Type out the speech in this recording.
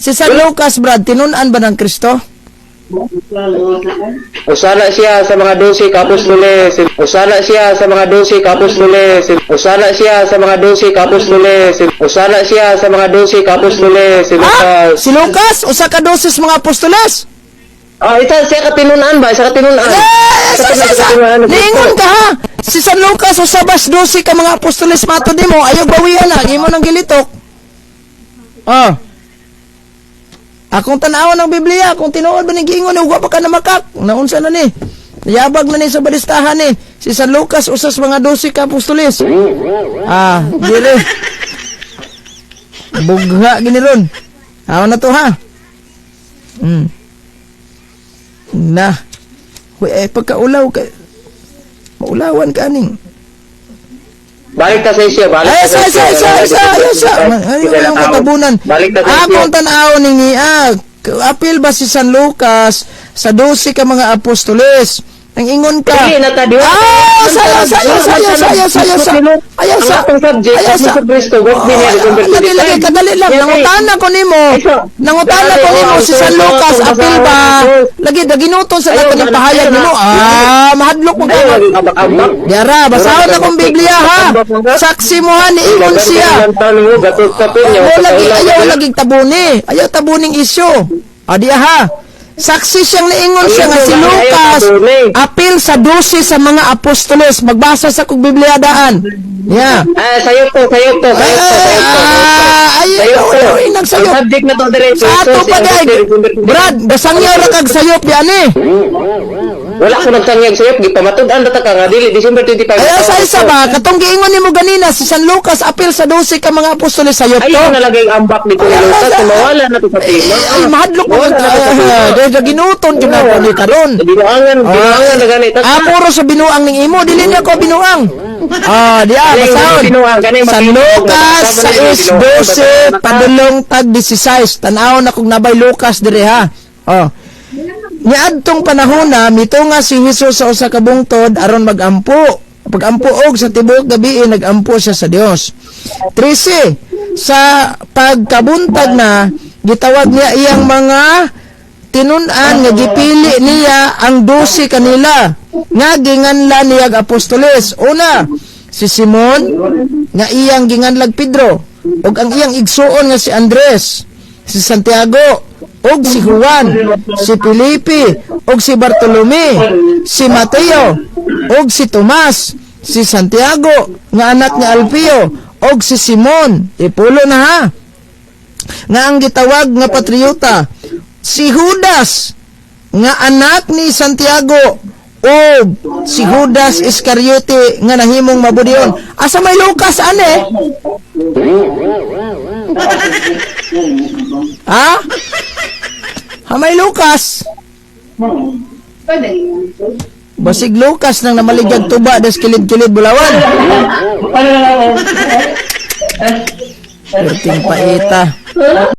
Si San Lucas, Brad, tinunan ba ng Kristo? Usala siya sa mga 12 kaapostles. Usala siya sa mga 12 kaapostles. Usala siya sa mga 12 kaapostles. Usala siya sa mga 12 kaapostles. Si Lucas, usa ka 12 mga apostoles. Isa siya katinunan ba? Isa katinunan. Niingon ka ha. Si San Lucas, usabas 12 ka mga apostoles matod mo. Ayaw bawian na. Imo nang gilitok. Akong tanawan ng Biblia, kung tinuod ba ni giingon, huwag pa ka na makak. Naunsa na ni. Nayabag na ni sa balistahan ni. Si San Lucas, usas mga 12 ka apostoles. Dili. Bugha, giniron. Awan na to ha. Pagkaulaw ka, maulawan ka aning. Balik ka sa isya, balik ka sa isya. Ano yung katabunan? Akong tanaw ningi, apil ba si San Lucas sa 12 ka mga apostoles? Ang ingon ka. Dili na ta diwa. Saya. Kadali lang. Nangutana ko nimo si San Lucas apil ba? Lagi ginuton sa lahat ng pahayag nimo. Mahadlok mo ka. Diara, basahon akong Biblia ha. Saksi mo ha ni ingon siya. Ayaw lagi tabuni. Ayaw tabuning isyo. Diya ha. Saksi siyang naingon siya nga si Lucas apil sa 12 sa mga apostoles. Magbasa sa kong Biblia daan. Yeah. Sayop to. Nagsayop. Subject na to diretso. Sa ato pa day. Brad, gasangyaw ra kag sayop yan eh. Wala ko nagsangyag sayop, gipamatud-an ta ka nga dili December 25. Sa isa ba katong giingon nimo ganina si San Lucas apil sa 12 ka mga apostoles sayop to. Ay nalagay ang ambak dito ni Lucas, mawala na to sa tema. Mahadlok mo sa ginuton jud ako ni karon. Binuangan na gani ta. Puro sa binuang ning imo, dili niya ko binuang. Basahon. San Lucas 6:12 padulong tag 16. Tan-aw na kog nabay Lucas dire ha. Niadtong panahon na mitunga si Hesus sa usa ka bungtod aron magampo. Pag-ampuog sa tibuok gabi nagampo siya sa Dios. 13 sa pagkabuntag na gitawag niya iyang mga tinunan nga gipili niya ang 12 kanila nga ginganlan niya apostoles. Una, si Simon nga iyang ginganlag Pedro ug ang iyang igsuon nga si Andres, si Santiago ug si Juan, si Felipe ug si Bartolome, si Mateo ug si Tomas, si Santiago nga anak ni Alfeo ug si Simon, ipulo na ha, nga ang gitawag nga patriota, si Judas nga anak ni Santiago o si Judas Iscariote nga nahimong mabudion. Asa may Lucas ane? May Lucas. Basig Lucas nang namaligag tuba des kilid-kilid bulawan. Perting paita.